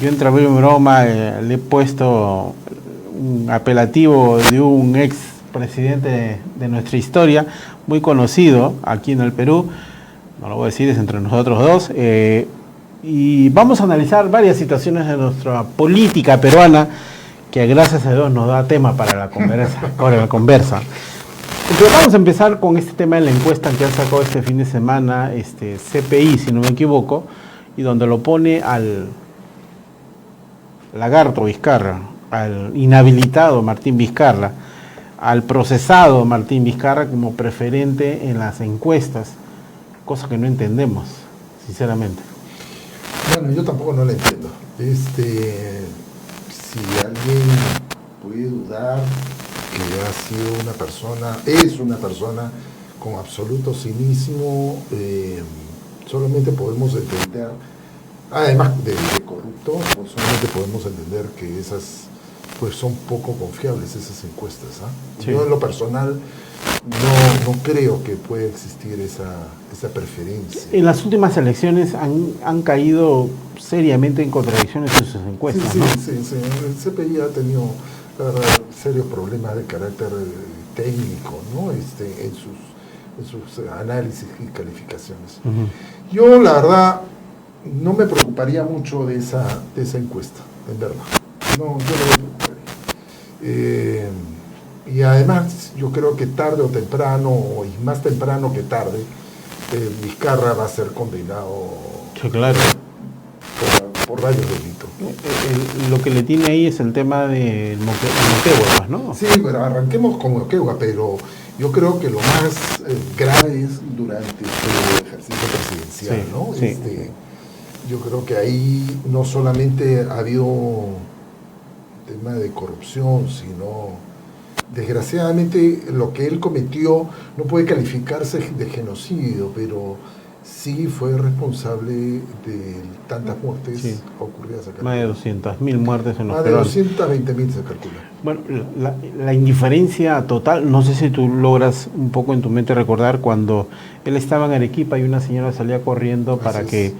Yo entre broma y broma le he puesto un apelativo de un ex presidente de nuestra historia, muy conocido aquí en el Perú, no lo voy a decir, es entre nosotros dos, y vamos a analizar varias situaciones de nuestra política peruana, que gracias a Dios nos da tema para la conversa. Entonces vamos a empezar con este tema de la encuesta que han sacado este fin de semana, CPI, si no me equivoco, y donde lo pone al lagarto Vizcarra, al inhabilitado Martín Vizcarra, al procesado Martín Vizcarra como preferente en las encuestas, cosa que no entendemos, sinceramente. Bueno, yo tampoco no la entiendo. Si alguien puede dudar que es una persona con absoluto cinismo, solamente podemos entender, además de corrupto, pues solamente podemos entender que esas pues son poco confiables esas encuestas. Sí. Yo en lo personal no creo que pueda existir esa preferencia. En las últimas elecciones han caído seriamente en contradicciones en sus encuestas, sí, ¿no? Sí. El CPI ha tenido, la verdad, serios problemas de carácter técnico, ¿no? En sus análisis y calificaciones. Yo, la verdad, no me preocuparía mucho de esa encuesta, en verdad. No, yo no me preocuparía. Y además, yo creo que tarde o temprano, y más temprano que tarde, Vizcarra va a ser condenado, sí, claro, por varios delitos, ¿no? Lo que le tiene ahí es el tema del Moquegua, ¿no? Sí, pero arranquemos con Moquegua, pero yo creo que lo más grave es durante el ejercicio presidencial, sí, ¿no? Sí. Yo creo que ahí no solamente ha habido tema de corrupción, sino desgraciadamente lo que él cometió no puede calificarse de genocidio, pero sí fue responsable de tantas muertes ocurridas acá. Más de 200.000 muertes en los peruanos. Más de 220.000 se calcula. Bueno, la indiferencia total, no sé si tú logras un poco en tu mente recordar cuando él estaba en Arequipa y una señora salía corriendo para que...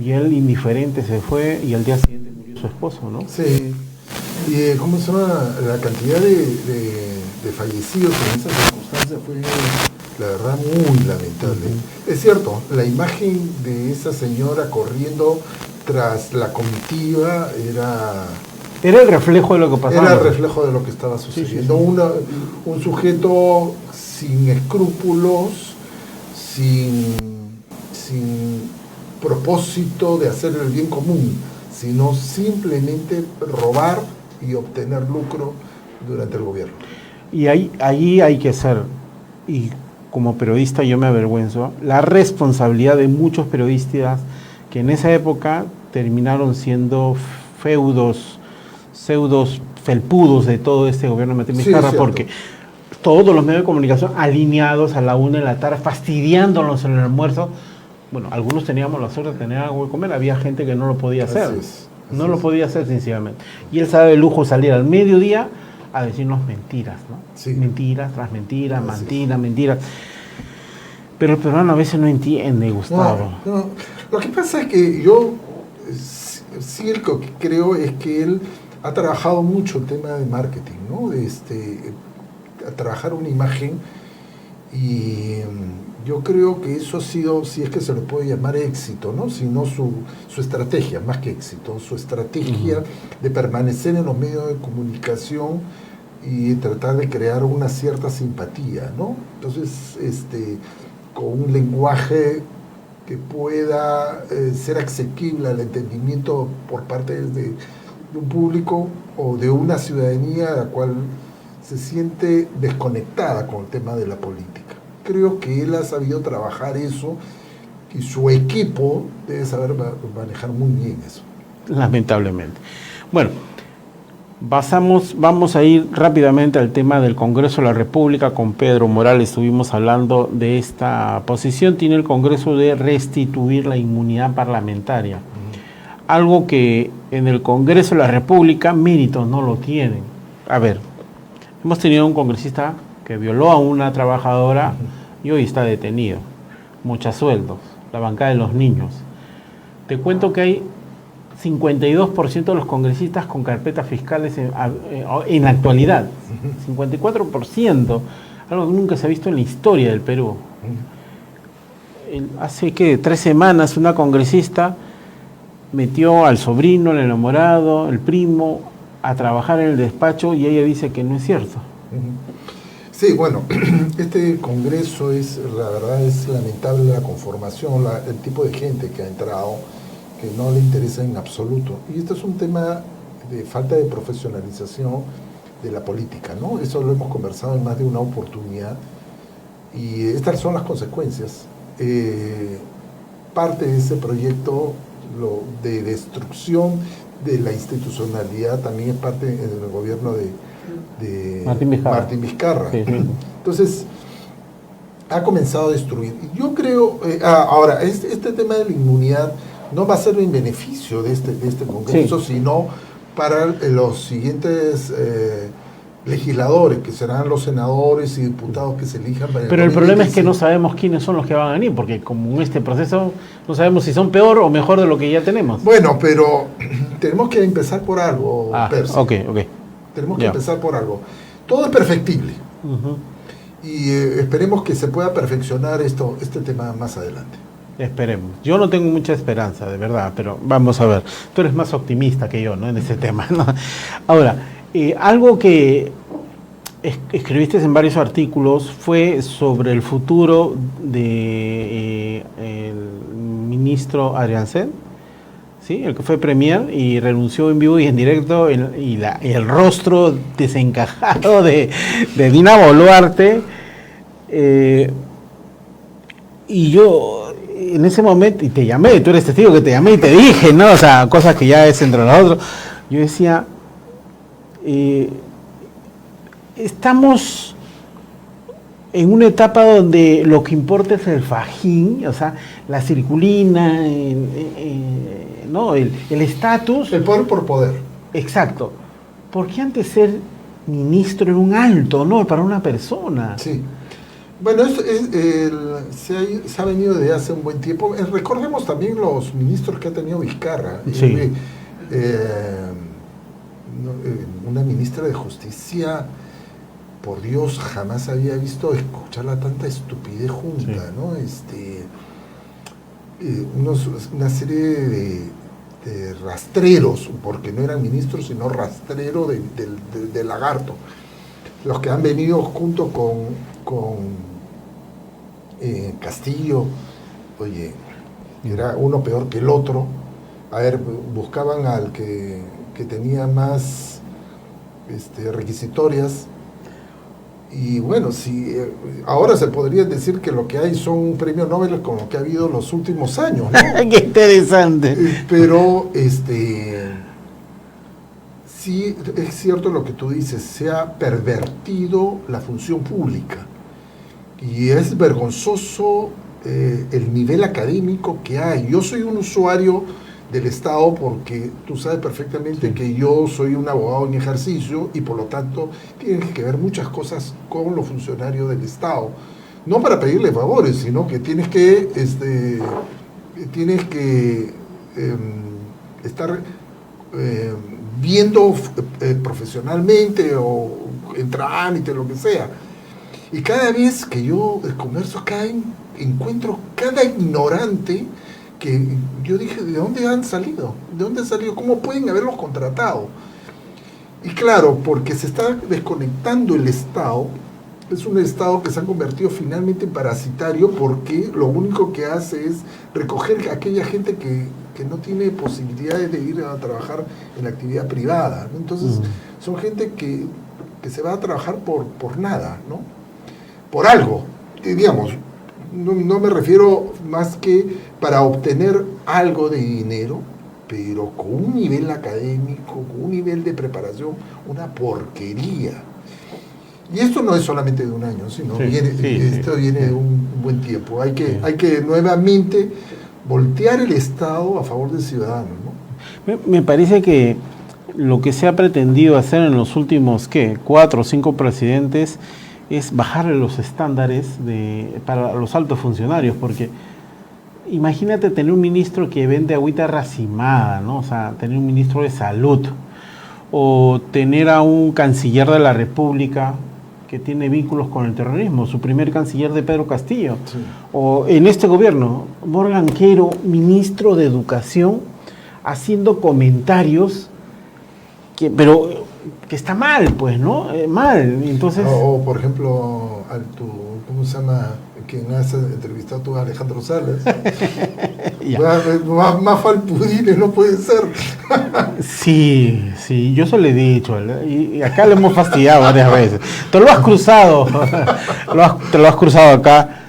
Y él indiferente se fue y al día siguiente murió su esposo, ¿no? Sí. Y ¿cómo se llama? La cantidad de fallecidos en esas circunstancias fue, la verdad, muy lamentable. Es cierto, la imagen de esa señora corriendo tras la comitiva era el reflejo de lo que pasaba. Era el reflejo de lo que estaba sucediendo. Sí. Un sujeto sin escrúpulos, sin propósito de hacer el bien común, sino simplemente robar y obtener lucro durante el gobierno. Y ahí hay que ser, y como periodista yo me avergüenzo, la responsabilidad de muchos periodistas que en esa época terminaron siendo pseudos felpudos de todo este gobierno de Martín Vizcarra, porque todos los medios de comunicación alineados a la 1 de la tarde, fastidiándonos en el almuerzo. Bueno, algunos teníamos la suerte de tener algo de comer, había gente que no lo podía hacer. No lo podía hacer sencillamente. Y él sabe el lujo salir al mediodía a decirnos mentiras, ¿no? Sí. Mentiras tras mentiras, mentiras. Pero el peruano a veces no entiende, Gustavo. No. Lo que pasa es que yo sí lo que creo es que él ha trabajado mucho el tema de marketing, ¿no? A trabajar una imagen, y yo creo que eso ha sido, si es que se lo puede llamar éxito, ¿no? Sino su estrategia, más que éxito, su estrategia de permanecer en los medios de comunicación y tratar de crear una cierta simpatía, ¿no? Entonces, con un lenguaje que pueda ser asequible al entendimiento por parte de un público o de una ciudadanía a la cual se siente desconectada con el tema de la política. Creo que él ha sabido trabajar eso y su equipo debe saber manejar muy bien eso. Lamentablemente. Bueno, vamos a ir rápidamente al tema del Congreso de la República. Con Pedro Morales estuvimos hablando de esta posición. Tiene el Congreso de restituir la inmunidad parlamentaria. Algo que en el Congreso de la República méritos no lo tienen. A ver, hemos tenido un congresista que violó a una trabajadora y hoy está detenido. Muchos sueldos, la bancada de los niños. Te cuento que hay 52% de los congresistas con carpetas fiscales en la actualidad. 54%, algo que nunca se ha visto en la historia del Perú. Hace 3 semanas una congresista metió al sobrino, el enamorado, el primo, a trabajar en el despacho y ella dice que no es cierto. Sí, bueno, este Congreso la verdad es lamentable la conformación, el tipo de gente que ha entrado, que no le interesa en absoluto. Y esto es un tema de falta de profesionalización de la política, ¿no? Eso lo hemos conversado en más de una oportunidad y estas son las consecuencias. Parte de ese proyecto de destrucción de la institucionalidad también es parte del gobierno de Martín Vizcarra. Sí, sí. Entonces, ha comenzado a destruir. Yo creo, ahora, este tema de la inmunidad no va a ser en beneficio de este Congreso, sí, sino para los siguientes legisladores, que serán los senadores y diputados que se elijan para Pero el problema es que no sabemos quiénes son los que van a venir, porque como en este proceso no sabemos si son peor o mejor de lo que ya tenemos. Bueno, pero tenemos que empezar por algo, Percy. Ok. Tenemos que empezar por algo. Todo es perfectible. Y esperemos que se pueda perfeccionar este tema más adelante. Esperemos. Yo no tengo mucha esperanza, de verdad, pero vamos a ver. Tú eres más optimista que yo, ¿no? En ese tema, ¿no? Ahora, algo que escribiste en varios artículos fue sobre el futuro de el ministro Adriancén, ¿sí? El que fue premier y renunció en vivo y en directo, y el rostro desencajado de Dina Boluarte. Y yo en ese momento, y te llamé, tú eres testigo que te llamé y te dije, ¿no? O sea, cosas que ya es entre nosotros. Yo decía, estamos en una etapa donde lo que importa es el fajín, o sea, la circulina, ¿no? El estatus. El poder por poder. Exacto. Porque antes ser ministro era un alto honor para una persona. Sí. Bueno, se ha venido desde hace un buen tiempo. Recordemos también los ministros que ha tenido Vizcarra. Sí. Una ministra de Justicia, por Dios, jamás había visto escucharla tanta estupidez junta, sí, ¿no? Una serie de rastreros, porque no eran ministros, sino rastrero de lagarto. Los que han venido junto con Castillo, oye, era uno peor que el otro. A ver, buscaban al que tenía más requisitorias. Y bueno, si ahora se podría decir que lo que hay son un premio Nobel con lo que ha habido los últimos años, ¿no? ¡Qué interesante! Pero sí es cierto lo que tú dices, se ha pervertido la función pública. Y es vergonzoso el nivel académico que hay. Yo soy un usuario del Estado porque tú sabes perfectamente que yo soy un abogado en ejercicio y por lo tanto tienes que ver muchas cosas con los funcionarios del Estado. No para pedirle favores, sino que tienes que estar viendo profesionalmente o en trámite, lo que sea. Y cada vez que yo converso, encuentro cada ignorante que yo dije, ¿de dónde han salido? ¿De dónde han salido? ¿Cómo pueden haberlos contratado? Y claro, porque se está desconectando el Estado. Es un Estado que se ha convertido finalmente en parasitario porque lo único que hace es recoger a aquella gente que no tiene posibilidades de ir a trabajar en la actividad privada, ¿no? Entonces, son gente que se va a trabajar por nada, ¿no? Por algo, digamos, no me refiero más que para obtener algo de dinero, pero con un nivel académico, con un nivel de preparación, una porquería. Y esto no es solamente de un año, sino viene de un buen tiempo. Hay que nuevamente voltear el Estado a favor del ciudadano, ¿no? Me parece que lo que se ha pretendido hacer en los últimos, 4 o 5 presidentes es bajarle los estándares para los altos funcionarios, porque imagínate tener un ministro que vende agüita racimada, ¿no? O sea, tener un ministro de salud, o tener a un canciller de la República que tiene vínculos con el terrorismo, su primer canciller de Pedro Castillo, sí. O en este gobierno, Morgan Quero, ministro de Educación, haciendo comentarios pero que está mal, pues, ¿no? Mal, entonces... O por ejemplo, ¿cómo se llama? Quien has entrevistado tú, Alejandro Salas. Más falpudines no puede ser. Sí, yo se lo he dicho, y acá lo hemos fastidiado varias veces. Te lo has cruzado, te lo has cruzado acá,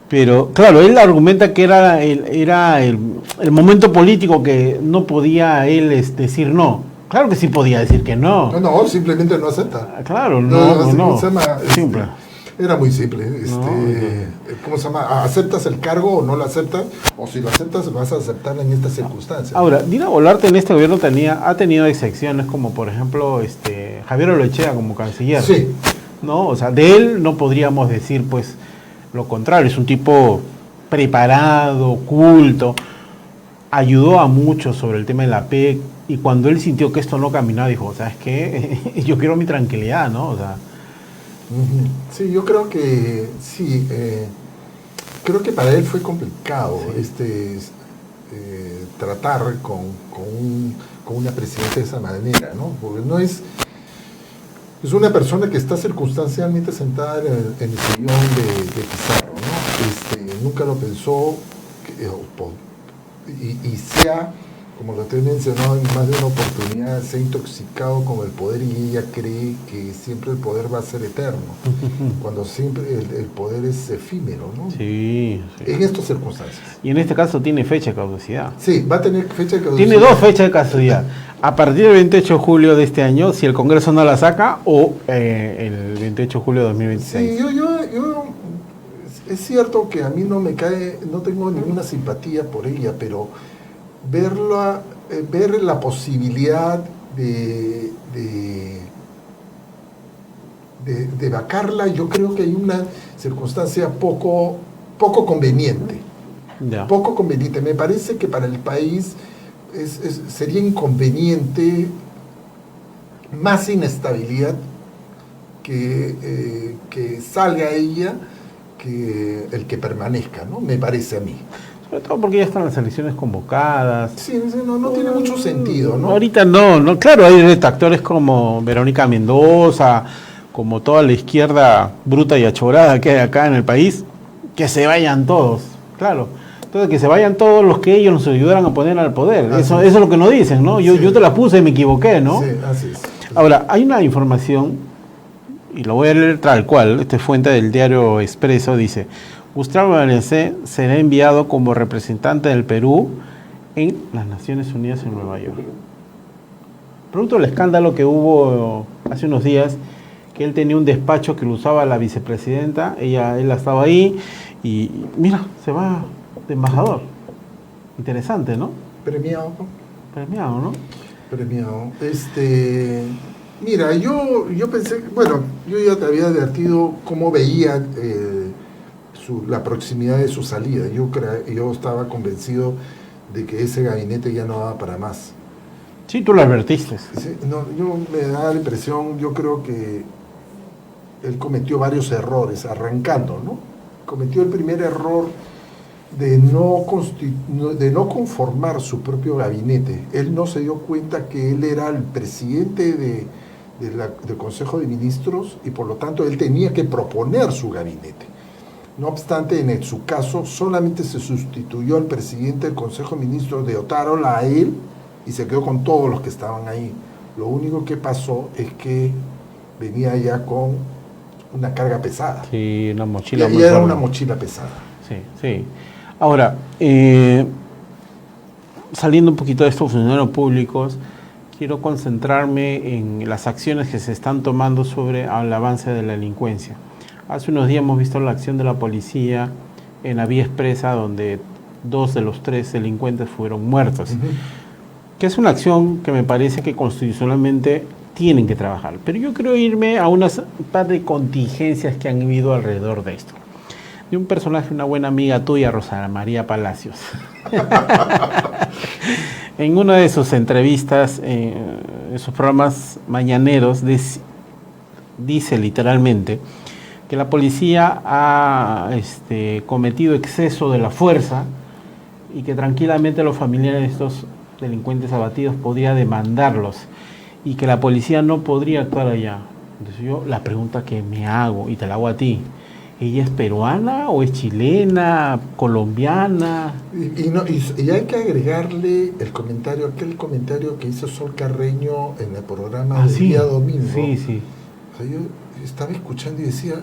pero claro, él argumenta que era el momento político que no podía él decir no. Claro que sí podía decir que no. No, simplemente no acepta. Claro, no. Simple. Era muy simple. ¿Cómo se llama? ¿Aceptas el cargo o no lo aceptas? O si lo aceptas, vas a aceptarlo en estas circunstancias. Ahora, Dina Boluarte en este gobierno ha tenido excepciones, como por ejemplo Javier Oloechea como canciller. Sí. ¿No? O sea, de él no podríamos decir pues lo contrario. Es un tipo preparado, culto. Ayudó a muchos sobre el tema de la PEC. Y cuando él sintió que esto no caminaba, dijo, ¿sabes qué? Yo quiero mi tranquilidad, ¿no? O sea... Sí, yo creo que sí. Creo que para él fue complicado tratar con una presidenta de esa manera, ¿no? Porque no es una persona que está circunstancialmente sentada en el sillón de Pizarro, ¿no? Nunca lo pensó y sea... Como lo te he mencionado en más de una oportunidad, se ha intoxicado con el poder y ella cree que siempre el poder va a ser eterno, cuando siempre el poder es efímero, ¿no? Sí. En estas circunstancias. Y en este caso tiene fecha de caducidad. Sí, va a tener fecha de caducidad. Tiene 2 fechas de caducidad. A partir del 28 de julio de este año, si el Congreso no la saca, o el 28 de julio de 2026. Sí, yo es cierto que a mí no tengo ninguna simpatía por ella, pero... ver la posibilidad de vacarla, yo creo que hay una circunstancia poco conveniente. Ya. Poco conveniente. Me parece que para el país sería inconveniente más inestabilidad que salga ella que el que permanezca, ¿no? Me parece a mí. Sobre todo porque ya están las elecciones convocadas. Sí, no tiene mucho sentido, ¿no? Ahorita no. Claro, hay detractores como Verónica Mendoza, como toda la izquierda bruta y achorada que hay acá en el país, que se vayan todos, claro. Entonces, que se vayan todos los que ellos nos ayudaran a poner al poder. Eso es lo que nos dicen, ¿no? Yo te la puse y me equivoqué, ¿no? Sí, así es. Ahora, hay una información, y lo voy a leer tal cual, esta es fuente del diario Expreso, dice... Gustavo Valenzuela será enviado como representante del Perú en las Naciones Unidas en Nueva York. Producto del escándalo que hubo hace unos días, que él tenía un despacho que lo usaba la vicepresidenta, él estaba ahí y mira, se va de embajador. Interesante, ¿no? Premiado, ¿no? Premiado. Mira, yo pensé, bueno, yo ya te había advertido cómo veía la proximidad de su salida. Yo estaba convencido de que ese gabinete ya no daba para más. Sí, tú lo advertiste. Sí, yo me da la impresión, yo creo que él cometió varios errores arrancando, ¿no? Cometió el primer error de no conformar su propio gabinete. Él no se dio cuenta que él era el presidente del Consejo de Ministros y por lo tanto él tenía que proponer su gabinete. No obstante, en su caso, solamente se sustituyó al presidente del Consejo de Ministros de Otárola a él y se quedó con todos los que estaban ahí. Lo único que pasó es que venía ya con una carga pesada. Sí, una mochila. Y era una mochila pesada. Sí. Ahora, saliendo un poquito de estos funcionarios públicos, quiero concentrarme en las acciones que se están tomando sobre el avance de la delincuencia. Hace unos días hemos visto la acción de la policía en la vía expresa, donde 2 de los 3 delincuentes fueron muertos. Que es una acción que me parece que constitucionalmente tienen que trabajar. Pero yo quiero irme a unas par de contingencias que han habido alrededor de esto. de un personaje, una buena amiga tuya, Rosa María Palacios. En una de sus entrevistas, en sus programas mañaneros, dice literalmente que la policía ha cometido exceso de la fuerza y que tranquilamente los familiares de estos delincuentes abatidos podría demandarlos y que la policía no podría actuar allá. Entonces yo la pregunta que me hago, y te la hago a ti, ¿ella es peruana o es chilena, colombiana? Y hay que agregarle aquel comentario que hizo Sol Carreño en el programa del día domingo. Sí, sí. O sea, yo estaba escuchando y decía,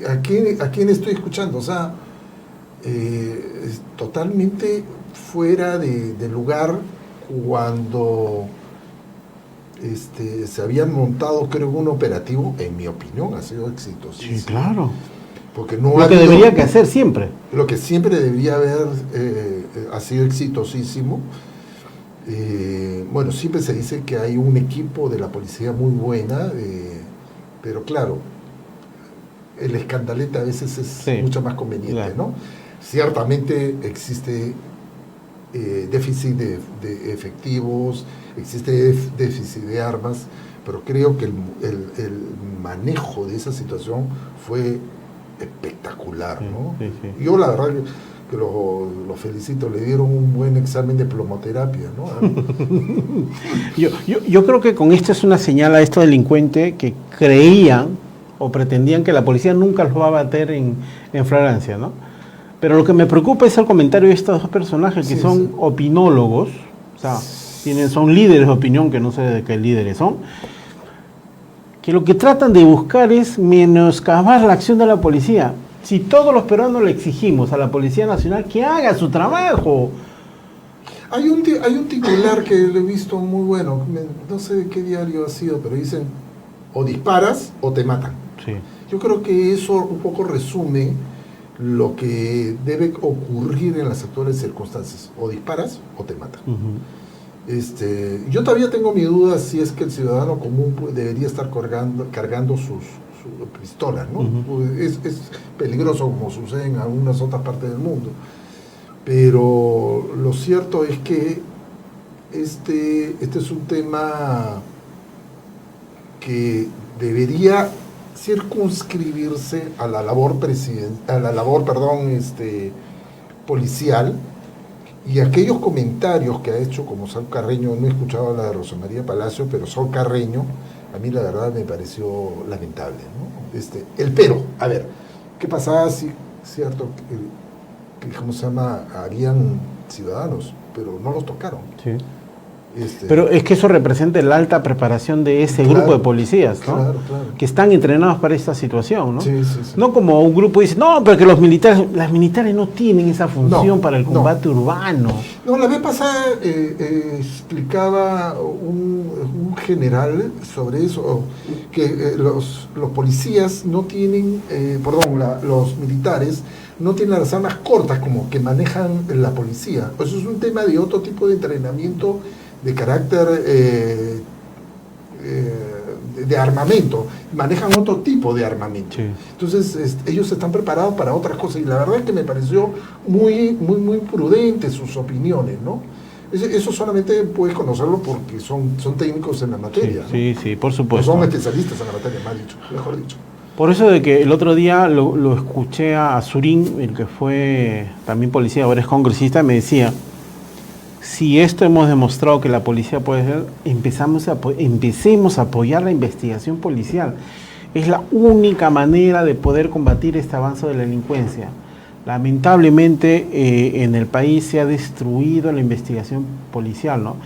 ¿a quién estoy escuchando? O sea, totalmente fuera de lugar cuando se había montado, creo, un operativo, en mi opinión, ha sido exitosísimo. Sí, claro. Porque no lo que debería que hacer siempre. Lo que siempre debería haber ha sido exitosísimo. Bueno, siempre se dice que hay un equipo de la policía muy buena, pero claro, el escandalete a veces es mucho más conveniente, claro, ¿no? Ciertamente existe déficit de efectivos, existe déficit de armas, pero creo que el manejo de esa situación fue espectacular, ¿no? Sí, sí. Yo la verdad que lo felicito, le dieron un buen examen de plomoterapia, ¿no? yo creo que con esto es una señal a estos delincuentes que creían o pretendían que la policía nunca los va a bater en flagrancia, ¿no? Pero lo que me preocupa es el comentario de estos dos personajes que son opinólogos, o sea, son líderes de opinión, que no sé de qué líderes son, que lo que tratan de buscar es menoscabar la acción de la policía. Si todos los peruanos le exigimos a la Policía Nacional que haga su trabajo. Hay un titular que lo he visto muy bueno, no sé de qué diario ha sido, pero dicen, o disparas o te matan. Sí. Yo creo que eso un poco resume lo que debe ocurrir en las actuales circunstancias, o disparas o te matan. Yo todavía tengo mi duda si es que el ciudadano común debería estar cargando su pistola, ¿no? Es peligroso, como sucede en algunas otras partes del mundo, pero lo cierto es que este es un tema que debería circunscribirse a la labor policial, y aquellos comentarios que ha hecho, como Sol Carreño, no he escuchado la de Rosa María Palacio, pero Sol Carreño, a mí la verdad me pareció lamentable, ¿no? El pero, a ver, ¿qué pasaba si, cierto, que ¿cómo se llama? Habían ciudadanos, pero no los tocaron. Sí. Pero es que eso representa la alta preparación de ese grupo de policías, ¿no? Claro. Que están entrenados para esta situación, ¿no? Sí. No como un grupo dice, no, pero que las militares no tienen esa función para el combate urbano. No, la vez pasada explicaba un general sobre eso, que los policías no tienen, los militares no tienen las armas cortas como que manejan la policía. Eso es un tema de otro tipo de entrenamiento de carácter de armamento, manejan otro tipo de armamento. Sí. Entonces ellos están preparados para otras cosas, y la verdad es que me pareció muy prudente sus opiniones, ¿no? Eso solamente puedes conocerlo porque son técnicos en la materia, sí, ¿no? Sí, por supuesto. O son especialistas en la materia, mejor dicho. Por eso de que el otro día lo escuché a Surín, el que fue también policía, ahora es congresista, me decía, si esto hemos demostrado que la policía puede ser, empecemos a apoyar la investigación policial. Es la única manera de poder combatir este avance de la delincuencia. Lamentablemente en el país se ha destruido la investigación policial, ¿no?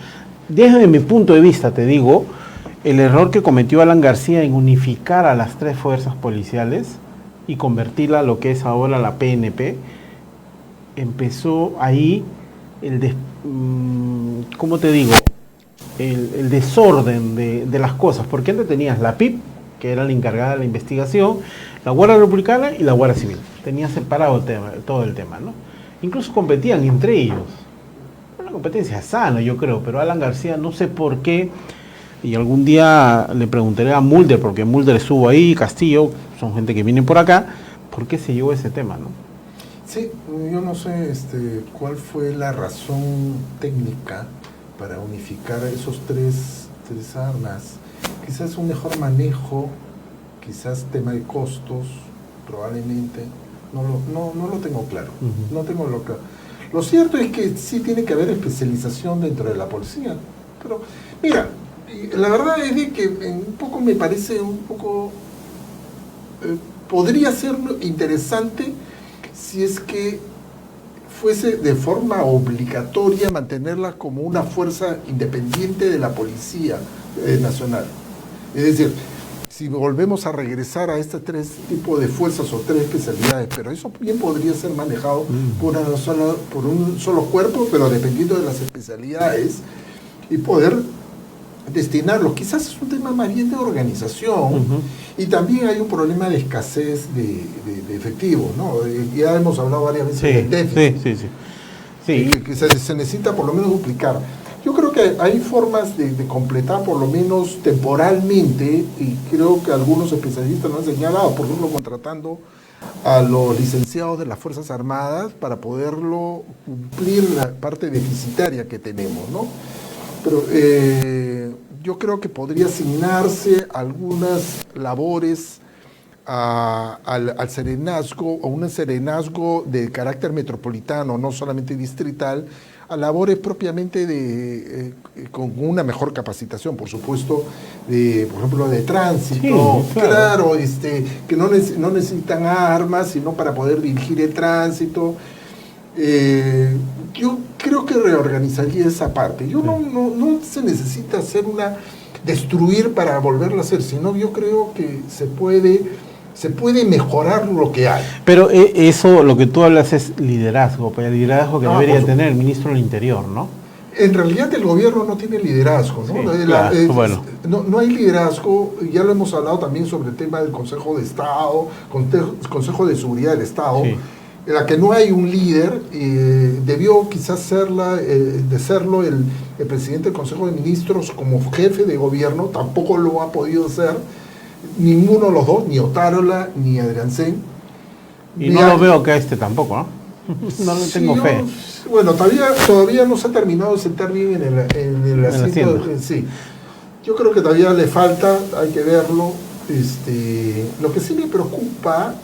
Desde mi punto de vista, te digo, el error que cometió Alan García en unificar a las tres fuerzas policiales y convertirla a lo que es ahora la PNP, empezó ahí ¿cómo te digo? El desorden de las cosas, porque antes tenías la PIP, que era la encargada de la investigación, la Guardia Republicana y la Guardia Civil. Tenía separado todo el tema, ¿no? Incluso competían entre ellos. Una competencia sana, yo creo, pero Alan García, no sé por qué, y algún día le preguntaré a Mulder, porque Mulder estuvo ahí, Castillo, son gente que viene por acá, ¿Por qué se llevó ese tema, no? Sí, yo no sé cuál fue la razón técnica para unificar esos tres armas. Quizás un mejor manejo, quizás tema de costos, probablemente. No lo tengo claro. No tengo lo claro. Lo cierto es que sí tiene que haber especialización dentro de la policía. Pero, mira, la verdad es de que un poco me parece podría ser interesante si es que fuese de forma obligatoria mantenerla como una fuerza independiente de la Policía Nacional. Es decir, si volvemos a regresar a este tres tipos de fuerzas o tres especialidades, pero eso bien podría ser manejado por un solo cuerpo, pero dependiendo de las especialidades, y poder destinarlos. Quizás es un tema más bien de organización, y también hay un problema de escasez de efectivo, ¿no? Ya hemos hablado varias veces del déficit, que se necesita por lo menos duplicar. Yo creo que hay formas de completar por lo menos temporalmente, y creo que algunos especialistas lo han señalado, por ejemplo, contratando a los licenciados de las Fuerzas Armadas para poderlo cumplir la parte deficitaria que tenemos, ¿no? Pero yo creo que podría asignarse algunas labores al serenazgo, o un serenazgo de carácter metropolitano, no solamente distrital, a labores propiamente con una mejor capacitación, por supuesto, por ejemplo, de tránsito, sí, claro, que no necesitan armas, sino para poder dirigir el tránsito. Yo creo que reorganizaría esa parte. No se necesita destruir para volverlo a hacer, sino yo creo que se puede mejorar lo que hay. Pero eso, lo que tú hablas es liderazgo, pero el liderazgo que debería tener el ministro del Interior, ¿no? En realidad el gobierno no tiene liderazgo, ¿no? Sí, claro, bueno. No hay liderazgo, ya lo hemos hablado también sobre el tema del Consejo de Estado, Consejo de Seguridad del Estado, sí, en la que no hay un líder. Debió quizás serlo el presidente del Consejo de Ministros como jefe de gobierno, tampoco lo ha podido hacer ninguno de los dos, ni Otárola ni Adriancén. Y no lo veo que tampoco, ¿no? No le tengo fe. Bueno, todavía no se ha terminado de sentar bien en el asiento. Sí. Yo creo que todavía le falta, hay que verlo. Lo que sí me preocupa,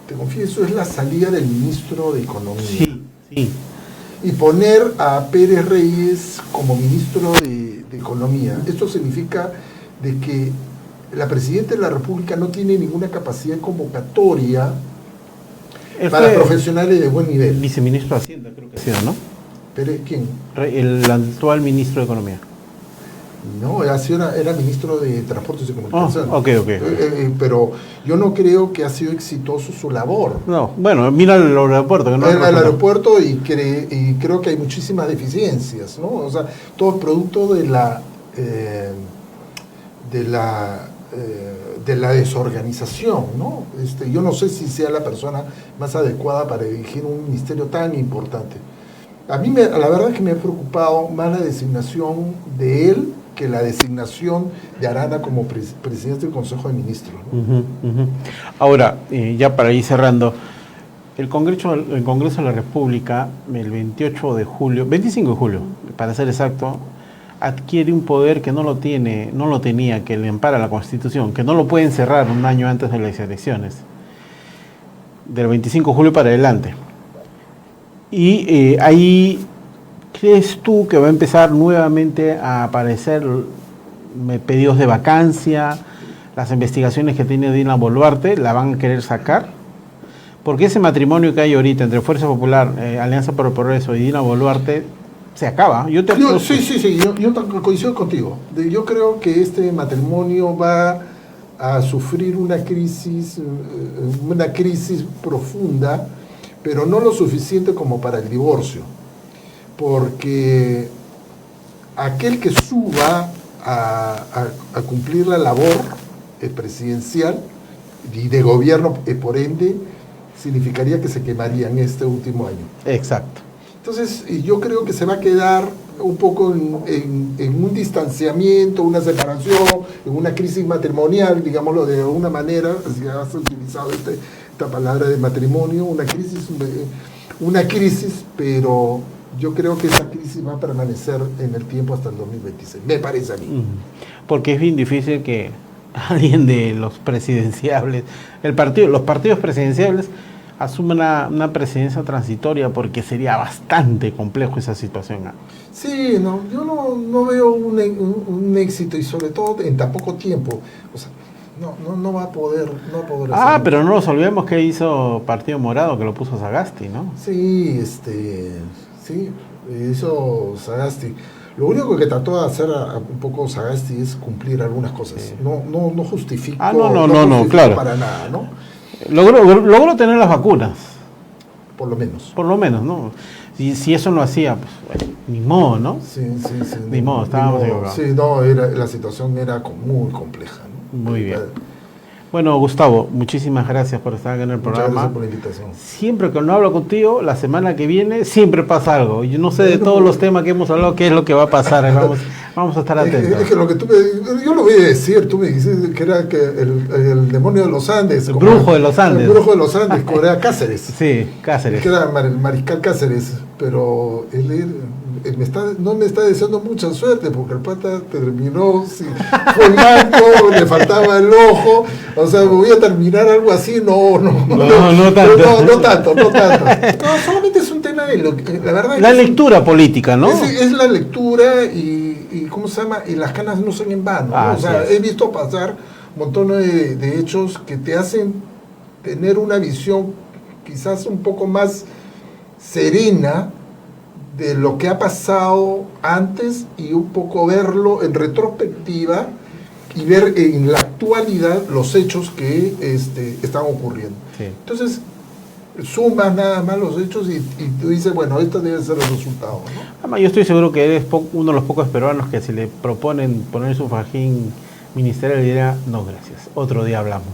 te confieso, es la salida del ministro de Economía. Sí. Y poner a Pérez Reyes como ministro de Economía. Esto significa de que la Presidenta de la República no tiene ninguna capacidad convocatoria para profesionales de buen nivel. Viceministro de Hacienda, creo que ha sido, ¿no? ¿Pero quién? El actual ministro de Economía. No, era ministro de Transportes y Comunicaciones. Ok. Pero yo no creo que ha sido exitoso su labor. No, bueno, mira el aeropuerto. Que no el aeropuerto y creo que hay muchísimas deficiencias, ¿no? O sea, todo es producto de la desorganización, ¿no? Yo no sé si sea la persona más adecuada para dirigir un ministerio tan importante. A mí la verdad es que me ha preocupado más la designación de él que la designación de Arana como presidente del Consejo de Ministros, ¿no? Ahora, ya para ir cerrando, el Congreso de la República, el 25 de julio, para ser exacto, adquiere un poder que no lo tenía, que le ampara la Constitución, que no lo pueden cerrar un año antes de las elecciones, del 25 de julio para adelante. Y ahí, ¿crees tú que va a empezar nuevamente a aparecer pedidos de vacancia? Las investigaciones que tiene Dina Boluarte, ¿la van a querer sacar? Porque ese matrimonio que hay ahorita entre Fuerza Popular, Alianza por el Progreso y Dina Boluarte se acaba. Yo coincido contigo. Yo creo que este matrimonio va a sufrir una crisis profunda, pero no lo suficiente como para el divorcio, porque aquel que suba a cumplir la labor presidencial y de gobierno, por ende, significaría que se quemaría en este último año. Exacto. Entonces, yo creo que se va a quedar un poco en un distanciamiento, una separación, en una crisis matrimonial, digámoslo de alguna manera, si has utilizado esta palabra de matrimonio, una crisis, pero yo creo que esa crisis va a permanecer en el tiempo hasta el 2026, me parece a mí. Porque es bien difícil que alguien de los presidenciables, los partidos presidenciables asuman una presidencia transitoria, porque sería bastante complejo esa situación. Sí, no, yo no veo un éxito, y sobre todo en tan poco tiempo. O sea, no va a poder hacer pero mucho. no nos olvidemos que hizo Partido Morado, que lo puso Sagasti, ¿no? Sí, sí, hizo Sagasti. Lo único que trató de hacer un poco Sagasti es cumplir algunas cosas. Sí. No justifico, no, claro. para nada, ¿no? Logró tener las vacunas. Por lo menos. Por lo menos, ¿no? Si eso no hacía, pues bueno, ni modo, ¿no? Sí. Ni modo, estábamos equivocados. Sí, la situación era muy compleja, ¿no? Muy bien. Bueno, Gustavo, muchísimas gracias por estar en el programa. Muchas gracias por la invitación. Siempre que no hablo contigo, la semana que viene, siempre pasa algo. Yo no sé de todos los temas que hemos hablado, qué es lo que va a pasar. Vamos a estar atentos. Es que lo que yo lo voy a decir, tú me dijiste que era que el demonio de los Andes. El brujo de los Andes. El brujo de los Andes, que era Cáceres. Sí, Cáceres. Que era el mariscal Cáceres, pero no me está deseando mucha suerte, porque el pata terminó fue manco, le faltaba el ojo, o sea, voy a terminar algo así, no tanto. No, solamente es un tema de la verdad. La lectura política, ¿no? Es la lectura y ¿cómo se llama? Y las canas no son en vano, ¿no? O sea, he visto pasar un montón de hechos que te hacen tener una visión quizás un poco más serena de lo que ha pasado antes, y un poco verlo en retrospectiva y ver en la actualidad los hechos que están ocurriendo. Sí. Entonces, sumas nada más los hechos y tú dices, bueno, este debe ser el resultado, ¿no? Además, yo estoy seguro que eres uno de los pocos peruanos que, si le proponen poner su fajín ministerial, dirá, no, gracias, otro día hablamos.